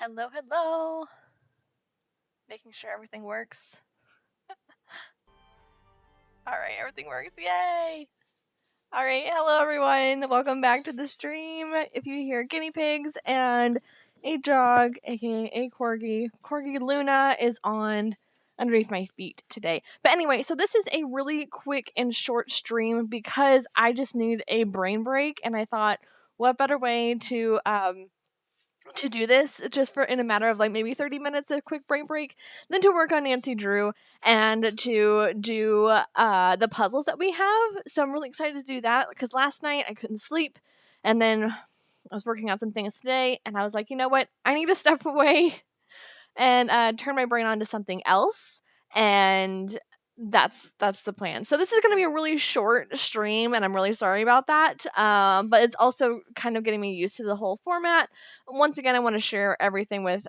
Hello, hello. Making sure everything works. All right, everything works. Yay! All right, hello everyone. Welcome back to the stream. If you hear guinea pigs and a dog, aka a Corgi Luna is on underneath my feet today. But anyway, so this is a really quick and short stream because I just need a brain break, and I thought, what better way to do this just for in a matter of like maybe 30 minutes, a quick brain break, than to work on Nancy Drew and to do the puzzles that we have. So I'm really excited to do that because last night I couldn't sleep, and then I was working on some things today, and I was like, you know what, I need to step away and turn my brain on to something else, and that's the plan. So this is going to be a really short stream, and I'm really sorry about that. But it's also kind of getting me used to the whole format. Once again, I want to share everything with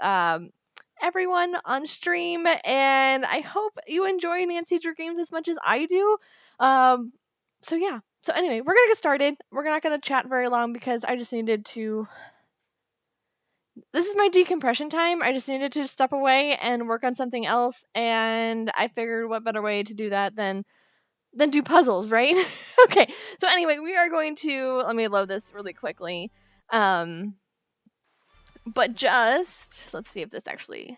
everyone on stream, and I hope you enjoy Nancy Drew games as much as I do. So yeah. So anyway, we're gonna get started. We're not gonna chat very long because I just needed to. This is my decompression time. I just needed to step away and work on something else, and I figured what better way to do that than do puzzles, right? Okay. So anyway, we are going to let me load this really quickly. But just let's see if this actually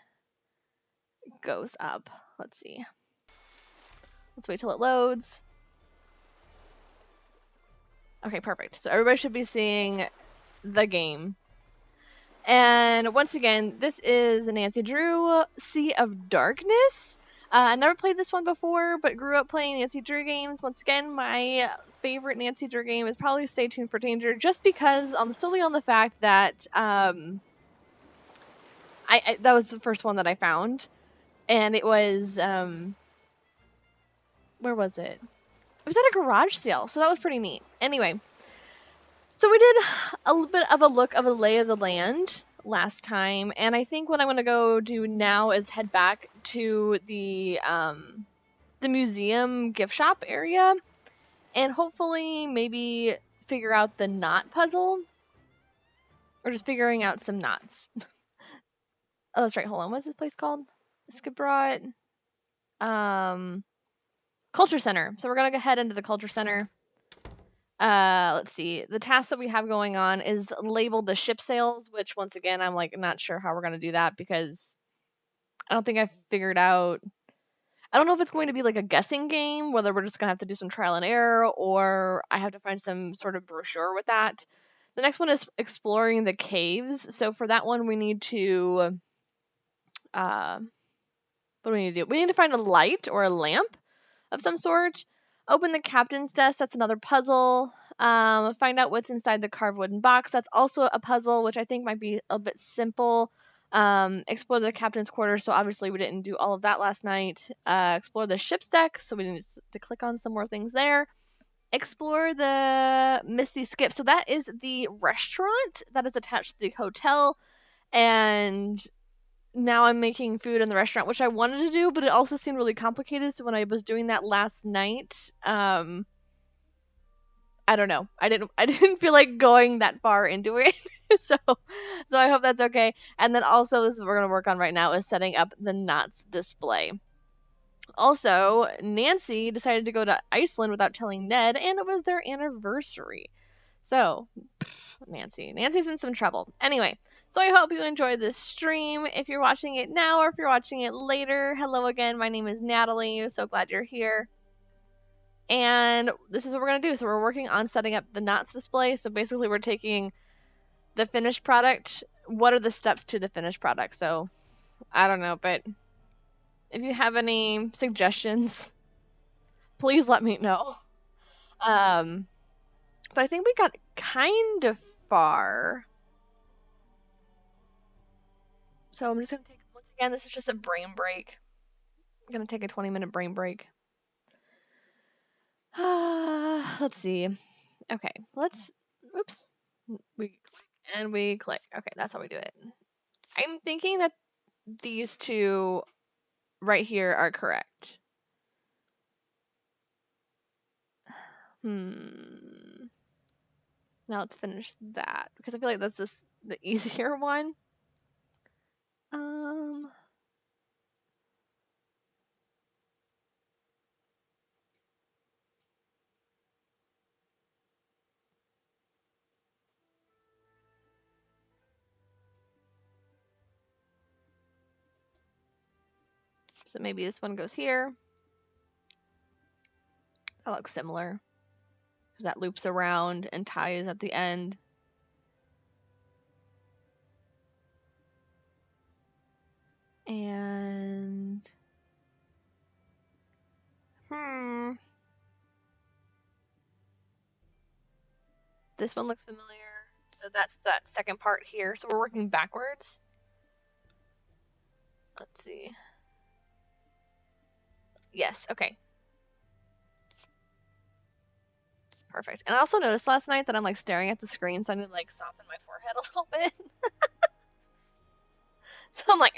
goes up. Let's see. Let's wait till it loads. Okay, perfect. So everybody should be seeing the game. And once again, this is Nancy Drew, Sea of Darkness. I never played this one before, but grew up playing Nancy Drew games. Once again, my favorite Nancy Drew game is probably Stay Tuned for Danger, just because solely on the fact that I that was the first one that I found, and it was where was it? It was at a garage sale, so that was pretty neat. Anyway, so we did a little bit of a look of a lay of the land last time, and I think what I'm gonna go do now is head back to the museum gift shop area, and hopefully maybe figure out the knot puzzle, or just figuring out some knots. Oh, that's right. Hold on. What's this place called? Skibbrot. Culture Center. So we're gonna go head into the Culture Center. Let's see. The task that we have going on is labeled the ship sails, which once again I'm like not sure how we're gonna do that because I don't think I've figured out. I don't know if it's going to be like a guessing game, whether we're just gonna have to do some trial and error, or I have to find some sort of brochure with that. The next one is exploring the caves. So for that one, we need to what do we need to do? We need to find a light or a lamp of some sort. Open the captain's desk. That's another puzzle. Find out what's inside the carved wooden box. That's also a puzzle, which I think might be a bit simple. Explore the captain's quarters. So obviously we didn't do all of that last night. Explore the ship's deck. So we need to click on some more things there. Explore the Misty Skip. So that is the restaurant that is attached to the hotel. And now I'm making food in the restaurant, which I wanted to do, but it also seemed really complicated. So when I was doing that last night, I don't know. I didn't feel like going that far into it. so I hope that's okay. And then also this is what we're gonna work on right now is setting up the knots display. Also, Nancy decided to go to Iceland without telling Ned, and it was their anniversary. So, Nancy's in some trouble. Anyway, so I hope you enjoy this stream. If you're watching it now or if you're watching it later, hello again. My name is Natalie. So glad you're here. And this is what we're going to do. So we're working on setting up the knots display. So basically we're taking the finished product. What are the steps to the finished product? So I don't know, but if you have any suggestions, please let me know. But I think we got kind of far. So I'm just going to take, once again, this is just a brain break. I'm going to take a 20-minute brain break. Let's see. Okay, oops. We click and we click. Okay, that's how we do it. I'm thinking that these two right here are correct. Now let's finish that because I feel like that's the easier one. So maybe this one goes here. That looks similar. Because that loops around and ties at the end. And this one looks familiar. So that's that second part here. So we're working backwards. Let's see. Yes, okay. Perfect. And I also noticed last night that I'm like staring at the screen, so I need to like soften my forehead a little bit. So I'm like,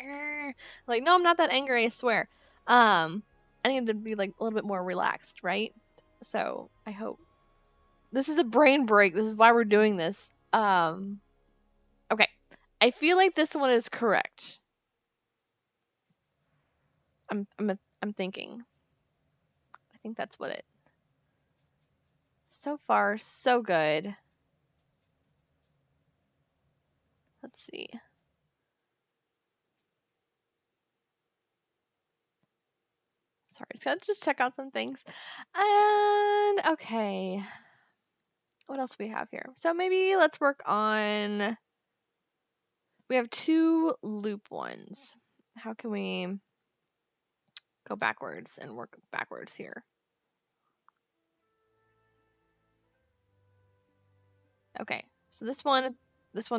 no, I'm not that angry, I swear. I need to be like a little bit more relaxed, right? So I hope. This is a brain break. This is why we're doing this. Okay. I feel like this one is correct. I'm thinking. I think that's what it. So far, so good. Let's see. Sorry, just gotta check out some things. And okay. What else do we have here? So maybe let's work on. We have 2 loop ones. How can we go backwards and work backwards here? Okay, so this one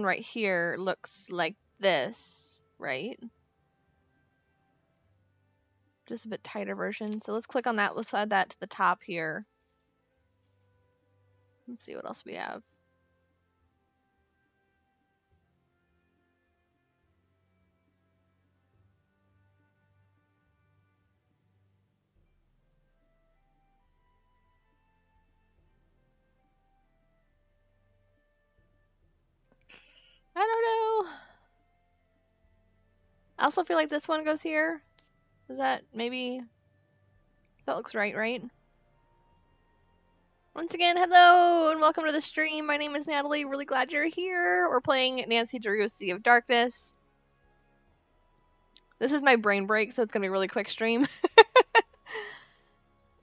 right here looks like this, right? Just a bit tighter version. So let's click on that. Let's add that to the top here. Let's see what else we have. I don't know. I also feel like this one goes here. Is that maybe? That looks right? Once again, hello and welcome to the stream. My name is Natalie. Really glad you're here. We're playing Nancy Drew's Sea of Darkness. This is my brain break, so it's going to be a really quick stream.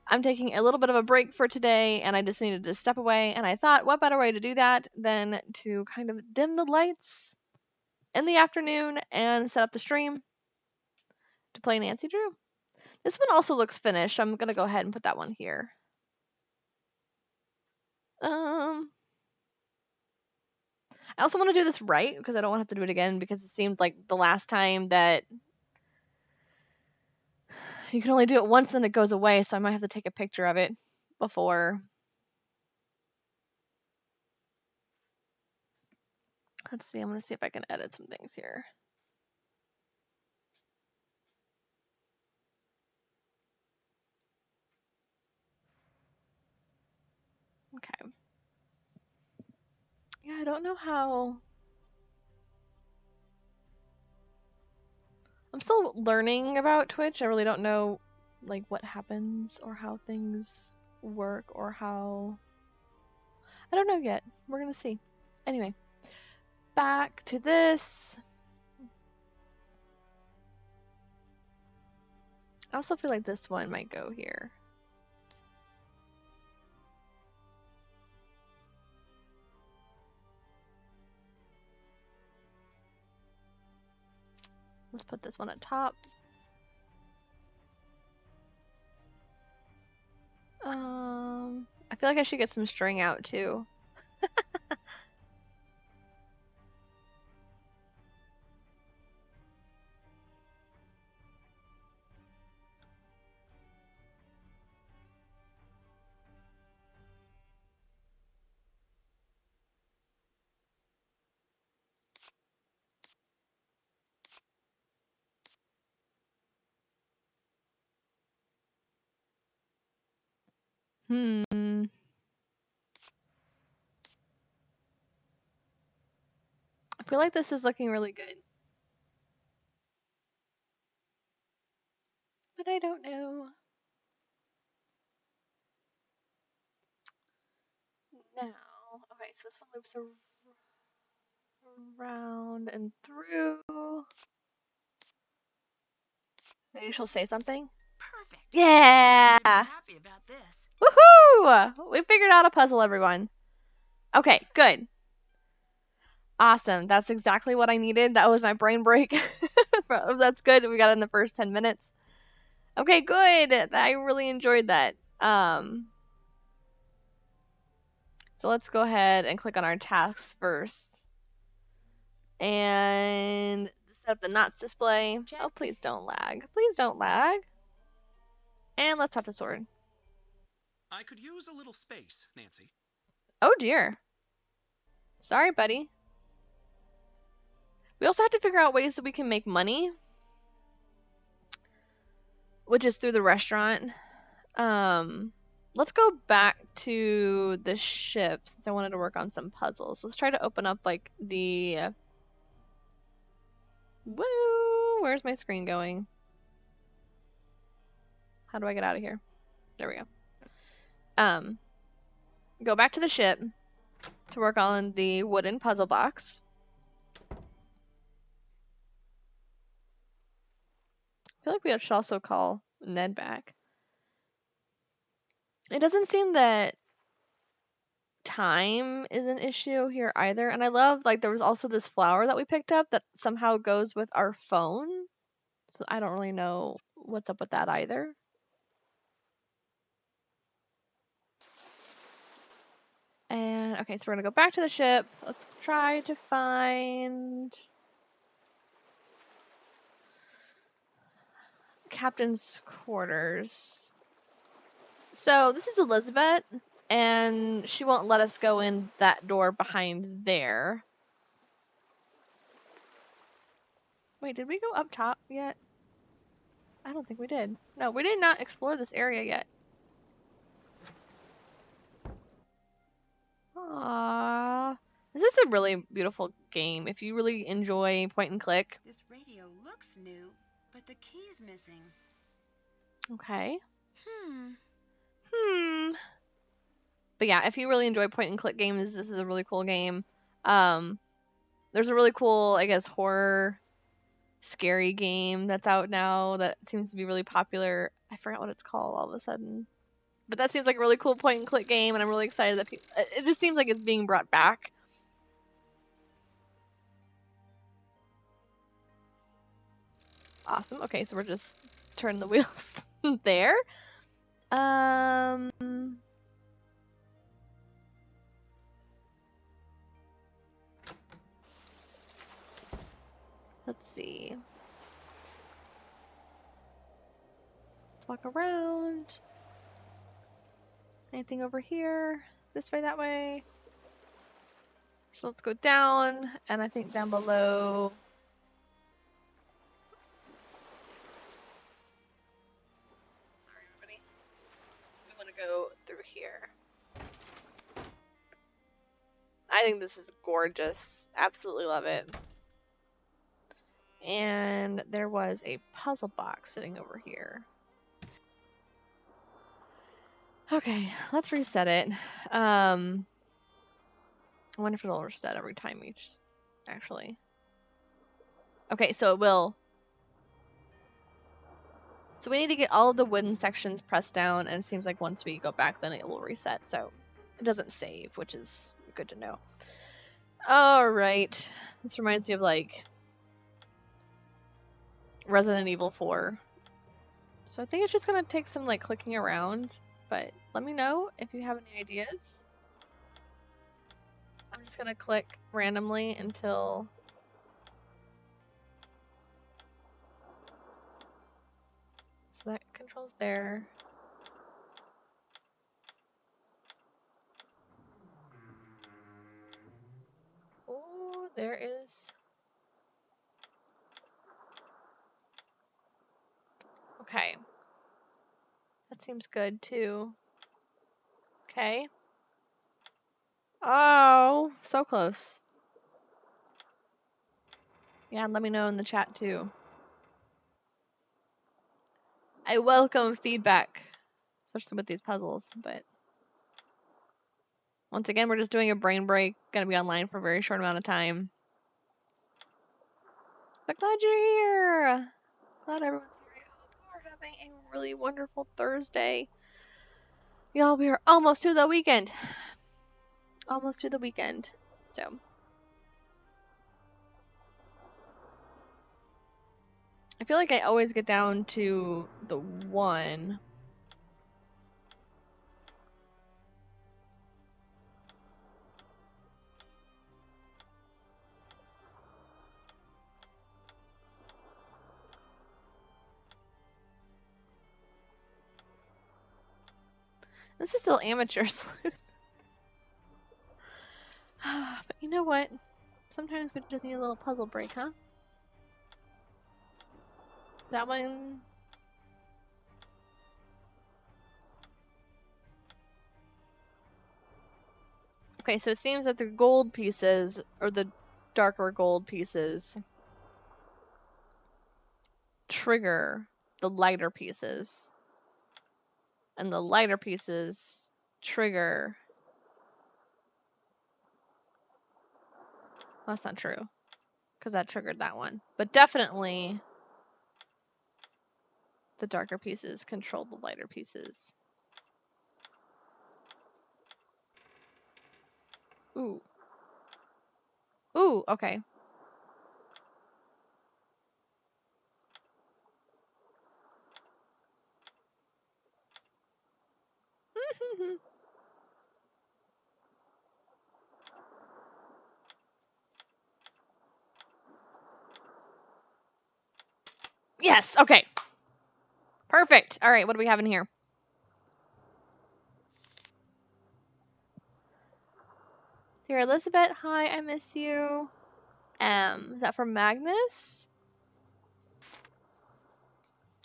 I'm taking a little bit of a break for today, and I just needed to step away, and I thought, what better way to do that than to kind of dim the lights in the afternoon and set up the stream to play Nancy Drew. This one also looks finished. I'm going to go ahead and put that one here. I also want to do this right because I don't want to have to do it again because it seemed like the last time that you can only do it once and it goes away, so I might have to take a picture of it before. Let's see, I'm going to see if I can edit some things here. Okay. Yeah, I don't know how. I'm still learning about Twitch. I really don't know like what happens or how things work or how. I don't know yet. We're going to see. Anyway, back to this. I also feel like this one might go here. Let's put this one at top. I feel like I should get some string out too. I feel like this is looking really good. But I don't know. Now, okay, so this one loops around and through. Maybe she'll say something. Perfect. Yeah! Happy about this. Woohoo! We figured out a puzzle, everyone. Okay, good. Awesome. That's exactly what I needed. That was my brain break. That's good. We got it in the first 10 minutes. Okay, good. I really enjoyed that. So let's go ahead and click on our tasks first. And set up the knots display. Check. Oh, please don't lag. Please don't lag. And let's touch the sword. I could use a little space, Nancy. Oh dear. Sorry, buddy. We also have to figure out ways that we can make money, which is through the restaurant. Let's go back to the ship since I wanted to work on some puzzles. Let's try to open up like the woo. Where's my screen going? How do I get out of here? There we go. Go back to the ship to work on the wooden puzzle box. I feel like we should also call Ned back. It doesn't seem that time is an issue here either. And I love, like, there was also this flower that we picked up that somehow goes with our phone. So I don't really know what's up with that either. And, okay, so we're going to go back to the ship. Let's try to find captain's quarters. So this is Elizabeth, and she won't let us go in that door behind there. Wait, did we go up top yet? I don't think we did. No, we did not explore this area yet. Aww. This is a really beautiful game. If you really enjoy point and click. This radio looks new, but the key's missing. Okay. But yeah, if you really enjoy point and click games, this is a really cool game. There's a really cool, I guess, horror, scary game that's out now that seems to be really popular. I forgot what it's called all of a sudden. But that seems like a really cool point and click game, and I'm really excited that it just seems like it's being brought back. Awesome. Okay, so we're just turning the wheels there. Let's see. Let's walk around. Anything over here? This way, that way? So let's go down, and I think down below. Sorry, everybody. We want to go through here. I think this is gorgeous. Absolutely love it. And there was a puzzle box sitting over here. Okay, let's reset it. I wonder if it'll reset every time each, actually. Okay, so it will. So we need to get all of the wooden sections pressed down, and it seems like once we go back, then it will reset. So it doesn't save, which is good to know. All right. This reminds me of, like, Resident Evil 4. So I think it's just going to take some, like, clicking around. But let me know if you have any ideas. I'm just going to click randomly until... So that controls there. Oh, there is... Okay. That seems good, too. Okay. Oh, so close. Yeah, and let me know in the chat, too. I welcome feedback, especially with these puzzles, but... Once again, we're just doing a brain break. Gonna be online for a very short amount of time. But glad you're here! Glad everyone's here, I hope. are having a really wonderful Thursday. Y'all, we are almost to the weekend. Almost to the weekend. So, I feel like I always get down to the 1. This is still amateur sleuth. But you know what? Sometimes we just need a little puzzle break, huh? That one. Okay, so it seems that the gold pieces, or the darker gold pieces, trigger the lighter pieces. And the lighter pieces trigger. Well, that's not true, because that triggered that one. But definitely, the darker pieces control the lighter pieces. Ooh. Ooh, okay. Yes, okay. Perfect. All right, what do we have in here? Dear Elizabeth, hi, I miss you. Is that from Magnus?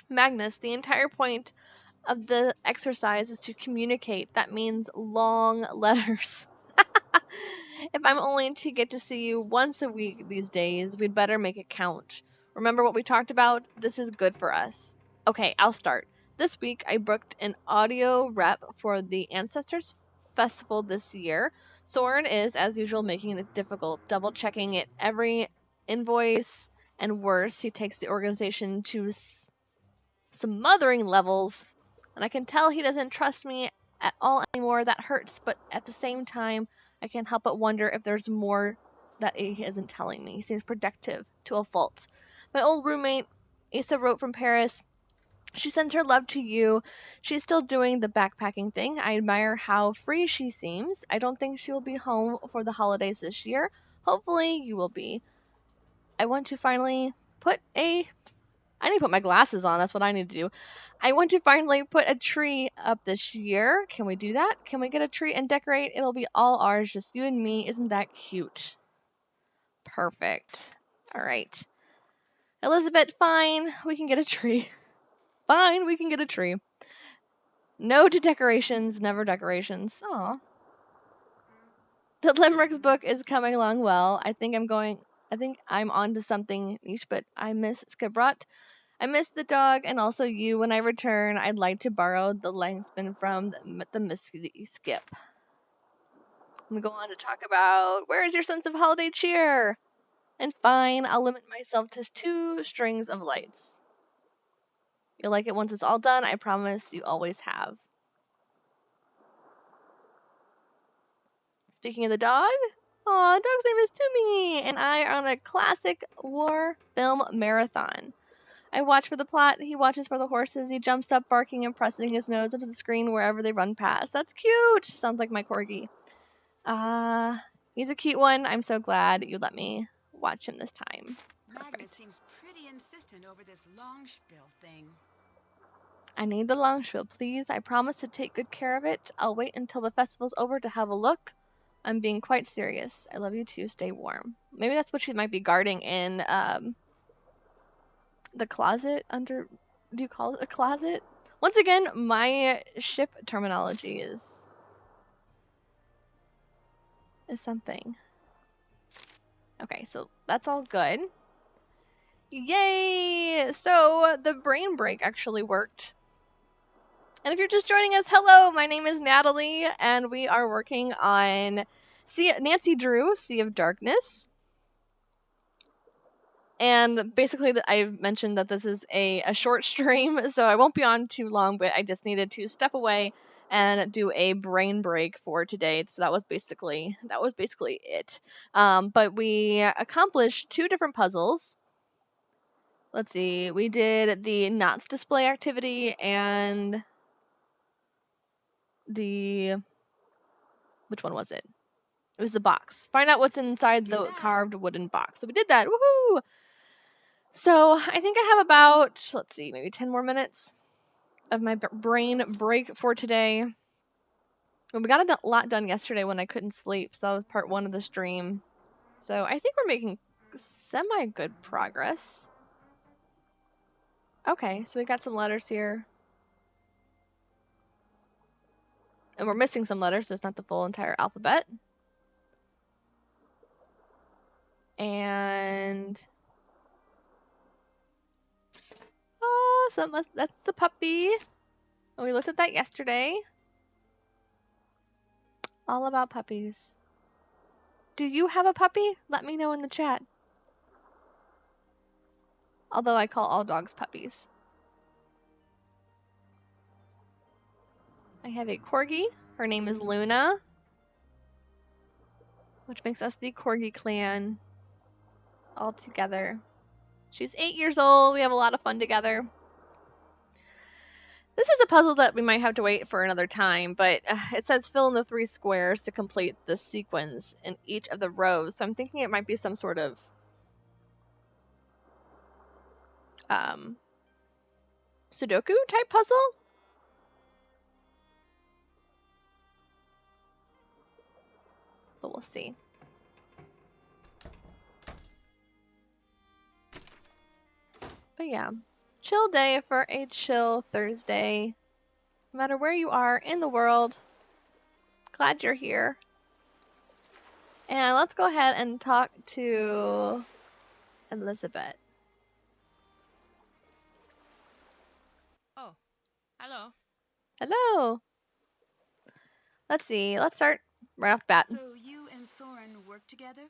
Magnus, the entire point of the exercise is to communicate. That means long letters. If I'm only to get to see you once a week these days, we'd better make it count. Remember what we talked about? This is good for us. Okay, I'll start. This week I booked an audio rep for the Ancestors Festival this year. Soren is, as usual, making it difficult, double checking it every invoice, and worse, he takes the organization to smothering levels, and I can tell he doesn't trust me at all anymore. That hurts, but at the same time, I can't help but wonder if there's more that he isn't telling me. He seems protective to a fault. My old roommate, Asa, wrote from Paris. She sends her love to you. She's still doing the backpacking thing. I admire how free she seems. I don't think she will be home for the holidays this year. Hopefully, you will be. I want to finally put a I need to put my glasses on. That's what I need to do. I want to finally put a tree up this year. Can we do that? Can we get a tree and decorate? It'll be all ours, just you and me. Isn't that cute? Perfect. All right. Elizabeth, fine. We can get a tree. Fine, we can get a tree. No to decorations, never decorations. Aw. The Limericks book is coming along well. I think I'm on to something niche, but I miss Skibrot. I miss the dog and also you. When I return, I'd like to borrow the Langsman from the Misty Skip. We go on to talk about where is your sense of holiday cheer? And fine, I'll limit myself to 2 strings of lights. You'll like it once it's all done, I promise you always have. Speaking of the dog, aw, dog's name is Toomey, and I are on a classic war film marathon. I watch for the plot, he watches for the horses, he jumps up barking and pressing his nose into the screen wherever they run past. That's cute! Sounds like my corgi. He's a cute one. I'm so glad you let me watch him this time. Magnus Perfect. seems pretty insistent over this long spiel thing. I need the long spiel, please. I promise to take good care of it. I'll wait until the festival's over to have a look. I'm being quite serious. I love you too. Stay warm. Maybe that's what she might be guarding in the closet under. Do you call it a closet? Once again, my ship terminology is something. Okay, so that's all good. Yay! So the brain break actually worked. And if you're just joining us, hello, my name is Natalie, and we are working on Nancy Drew, Sea of Darkness. And basically, I mentioned that this is a short stream, so I won't be on too long, but I just needed to step away and do a brain break for today. So that was basically it. But we accomplished 2 different puzzles. Let's see, we did the knots display activity and which one was it? It was the box. Find out what's inside the carved wooden box. So we did that. Woohoo! So I think I have about, let's see, maybe 10 more minutes of my brain break for today. Well, we got a lot done yesterday when I couldn't sleep, so that was part 1 of the stream. So I think we're making semi-good progress. Okay, so we got some letters here. And we're missing some letters, so it's not the full entire alphabet. And oh, so that's the puppy. And we looked at that yesterday. All about puppies. Do you have a puppy? Let me know in the chat. Although I call all dogs puppies. I have a corgi. Her name is Luna, which makes us the Corgi clan all together. She's 8 years old. We have a lot of fun together. This is a puzzle that we might have to wait for another time, but it says fill in the 3 squares to complete the sequence in each of the rows. So I'm thinking it might be some sort of Sudoku type puzzle. But we'll see. But yeah, chill day for a chill Thursday. No matter where you are in the world, glad you're here. And let's go ahead and talk to Elizabeth. Oh, hello. Hello. Let's see. Let's start right off the bat. So you and Soren work together?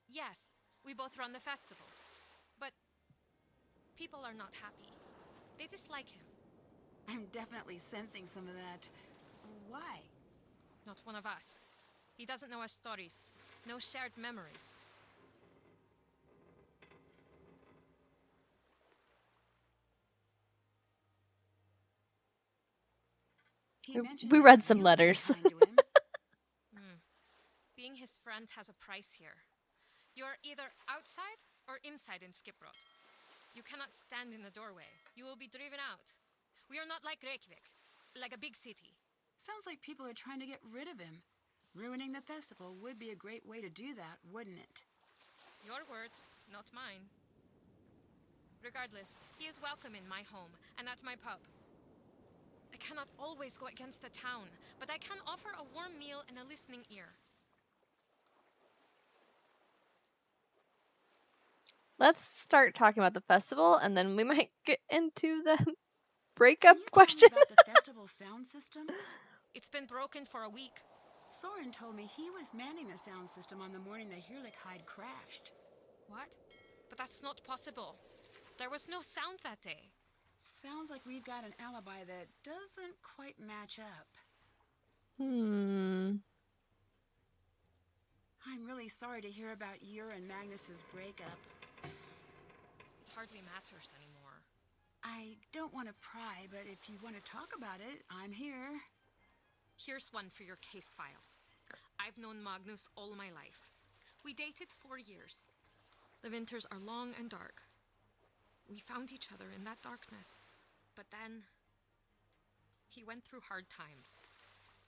Yes, we both run the festival. But people are not happy. They dislike him. I'm definitely sensing some of that. Why? Not one of us. He doesn't know our stories. No shared memories. We read some letters. Being his friend has a price here. You're either outside or inside in Skiprot. You cannot stand in the doorway. You will be driven out. We are not like Reykjavik, like a big city. Sounds like people are trying to get rid of him. Ruining the festival would be a great way to do that, wouldn't it? Your words, not mine. Regardless, he is welcome in my home and at my pub. I cannot always go against the town, but I can offer a warm meal and a listening ear. Let's start talking about the festival, and then we might get into the breakup question. Tell me about the festival sound system? It's been broken for a week. Soren told me he was manning the sound system on the morning the Hirlichide crashed. What? But that's not possible. There was no sound that day. Sounds like we've got an alibi that doesn't quite match up. Hmm. I'm really sorry to hear about your and Magnus's breakup. It hardly matters anymore. I don't want to pry, but if you want to talk about it, I'm here. Here's one for your case file. I've known Magnus all my life. We dated 4 years. The winters are long and dark. We found each other in that darkness. But then, he went through hard times.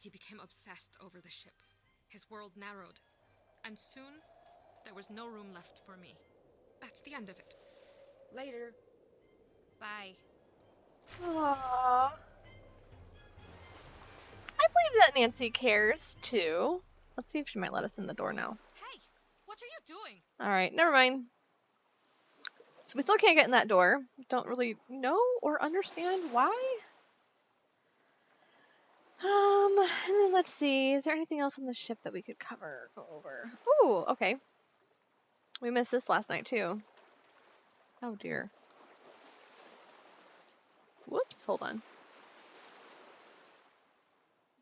He became obsessed over the ship. His world narrowed. And soon, there was no room left for me. That's the end of it. Later. Bye. Aww. I believe that Nancy cares, too. Let's see if she might let us in the door now. Hey, what are you doing? Alright, never mind. So we still can't get in that door. Don't really know or understand why. And then let's see. Is there anything else on the ship that we could go over? Ooh, okay. We missed this last night, too. Oh dear. Whoops, hold on.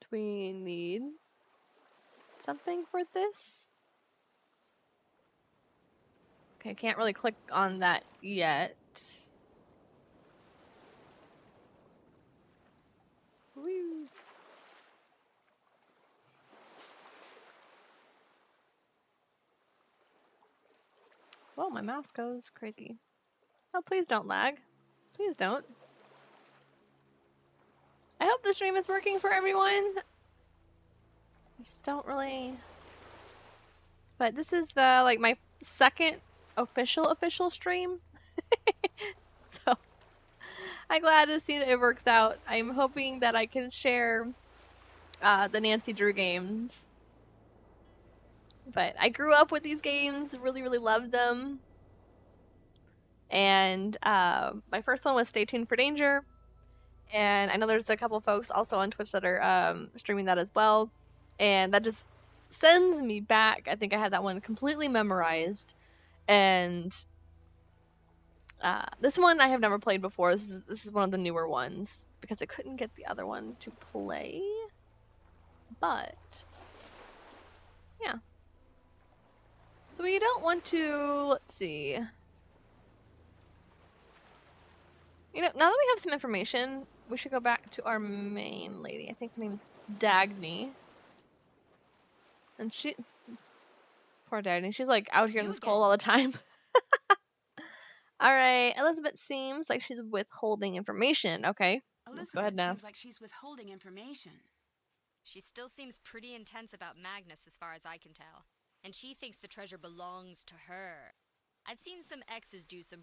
Do we need something for this? Okay, I can't really click on that yet. Woo. Well, my mouse goes crazy. Oh, please don't lag. Please don't. I hope the stream is working for everyone. I just don't really... But this is like my second official stream. So I'm glad to see that it works out. I'm hoping that I can share the Nancy Drew games. But I grew up with these games, really loved them. And my first one was Stay Tuned for Danger. And I know there's a couple folks also on Twitch that are streaming that as well. And that just sends me back. I think I had that one completely memorized. And this one I have never played before. This is one of the newer ones because I couldn't get the other one to play. But yeah. So we don't want to, let's see. You know, now that we have some information, we should go back to our main lady. I think her name is Dagny. And she, poor Dagny, she's like out here in You this again. cold all the time. Alright, Elizabeth seems like she's withholding information. Okay, let's go ahead and Elizabeth ask. seems like she's withholding information. She still seems pretty intense about Magnus as far as I can tell. And she thinks the treasure belongs to her. I've seen some exes do some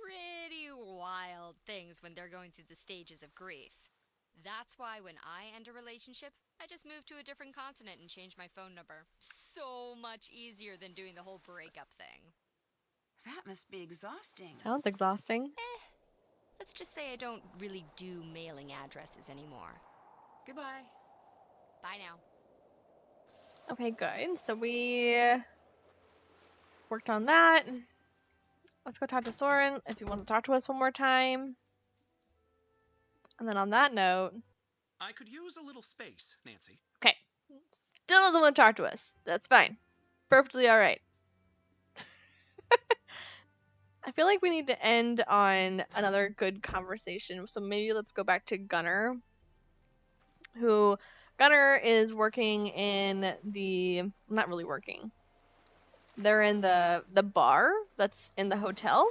pretty wild things when they're going through the stages of grief. That's why when I end a relationship, I just move to a different continent and change my phone number. So much easier than doing the whole breakup thing. That must be exhausting. Sounds exhausting. Let's just say I don't really do mailing addresses anymore. Goodbye. Bye now. Okay, good. So we worked on that. Let's go talk to Soren if you want to talk to us one more time. And then on that note... I could use a little space, Nancy. Okay. Still doesn't want to talk to us. That's fine. Perfectly alright. I feel like we need to end on another good conversation. So maybe let's go back to Gunnar. Gunnar is working in the... Not really working. They're in the bar that's in the hotel.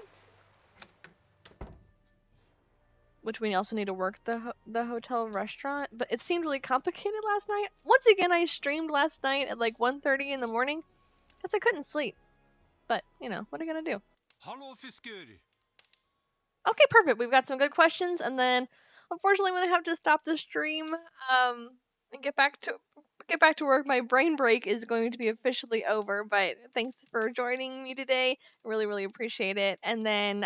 Which we also need to work the hotel restaurant. But it seemed really complicated last night. Once again, I streamed last night at like 1:30 in the morning. Because I couldn't sleep. But, you know, what are you going to do? Hello, Fisker. Okay, perfect. We've got some good questions. And then, unfortunately, I'm going to have to stop the stream and get back to work. My brain break is going to be officially over. But thanks for joining me today. I really appreciate it. And then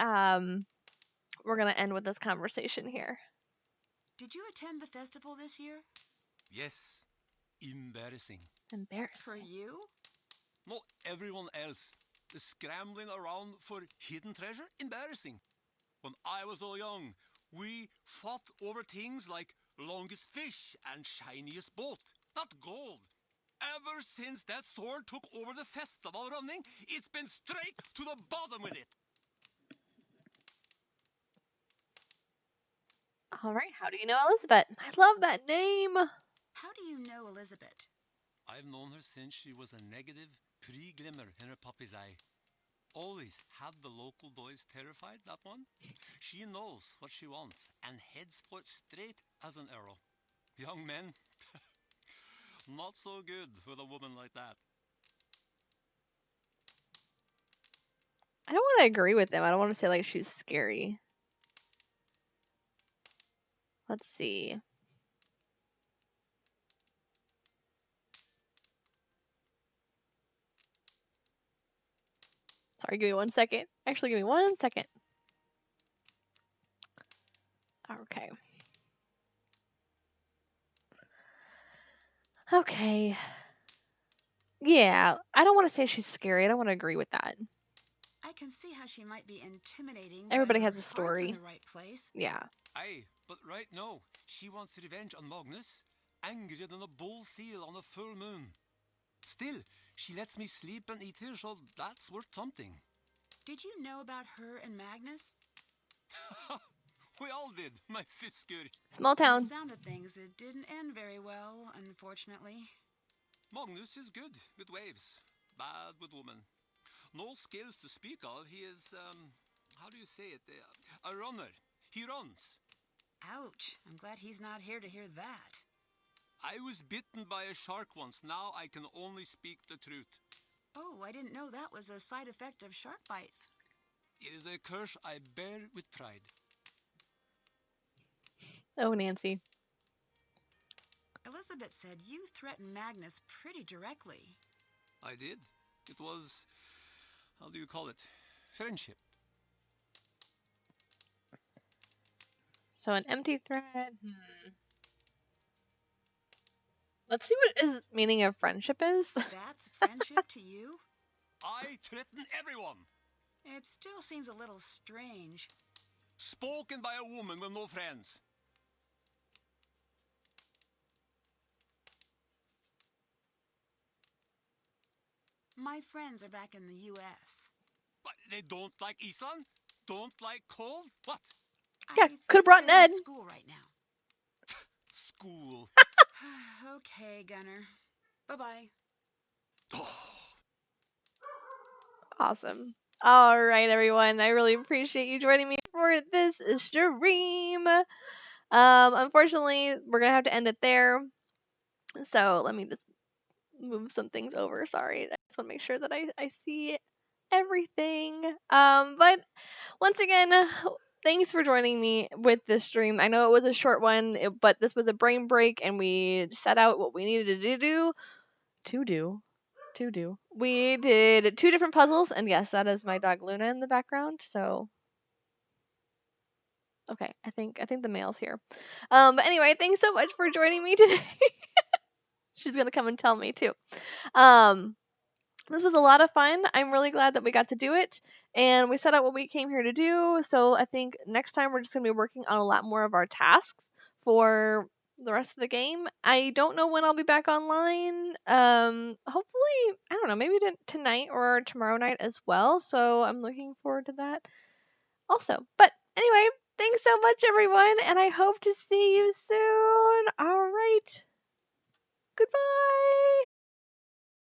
we're going to end with this conversation here. Did you attend the festival this year? Yes, embarrassing. Embarrassing. For you? Not everyone else. The scrambling around for hidden treasure, embarrassing. When I was all young, we fought over things like longest fish and shiniest boat, not gold. Ever since that Thorn took over the festival running, it's been straight to the bottom with it. All right, how do you know Elizabeth? I love that name. How do you know Elizabeth? I've known her since she was a negative pre-glimmer in her puppy's eye. Always had the local boys terrified, that one. She knows what she wants and heads for it straight as an arrow. Young men, not so good with a woman like that. I don't want to agree with them. I don't want to say like she's scary. Let's see. Sorry, give me 1 second. Actually, give me 1 second. Okay. Okay. Yeah, I don't want to say she's scary. I don't want to agree with that. I can see how she might be intimidating. Everybody but has her a heart's story. in the right place. Yeah. Aye, but right now, she wants revenge on Magnus, angrier than a bull seal on a full moon. Still, she lets me sleep and eat here, so that's worth something. Did you know about her and Magnus? We all did, my Fisker. Small From the town. sound of things, it didn't end very well, unfortunately. Magnus is good with waves, bad with women. No skills to speak of. He is, how do you say it? A runner. He runs. Ouch. I'm glad he's not here to hear that. I was bitten by a shark once. Now I can only speak the truth. Oh, I didn't know that was a side effect of shark bites. It is a curse I bear with pride. Oh, Nancy. Elizabeth said you threatened Magnus pretty directly. I did. It was, how do you call it? Friendship. So an empty thread. Let's see what his meaning of friendship is. That's friendship to you? I threaten everyone. It still seems a little strange. Spoken by a woman with no friends. My friends are back in the U.S. But they don't like Iceland? Don't like cold? What? Yeah, I could have think brought they're in Ned. school right now. School. Okay, Gunner. Bye-bye. Awesome. All right, everyone. I really appreciate you joining me for this stream. Unfortunately, we're gonna have to end it there. So let me just move some things over. Sorry, I just want to make sure that I see everything. But once again, thanks for joining me with this stream. I know it was a short one, but this was a brain break, and we set out what we needed to do. We did 2 different puzzles, and yes, that is my dog Luna in the background. So, okay, I think the mail's here. But anyway, thanks so much for joining me today. She's gonna come and tell me too. Um, this was a lot of fun. I'm really glad that we got to do it, and we set out what we came here to do. So I think next time we're just gonna be working on a lot more of our tasks for the rest of the game. I don't know when I'll be back online. Hopefully, I don't know, maybe tonight or tomorrow night as well. So I'm looking forward to that also. But anyway, thanks so much, everyone, and I hope to see you soon. All right. Goodbye.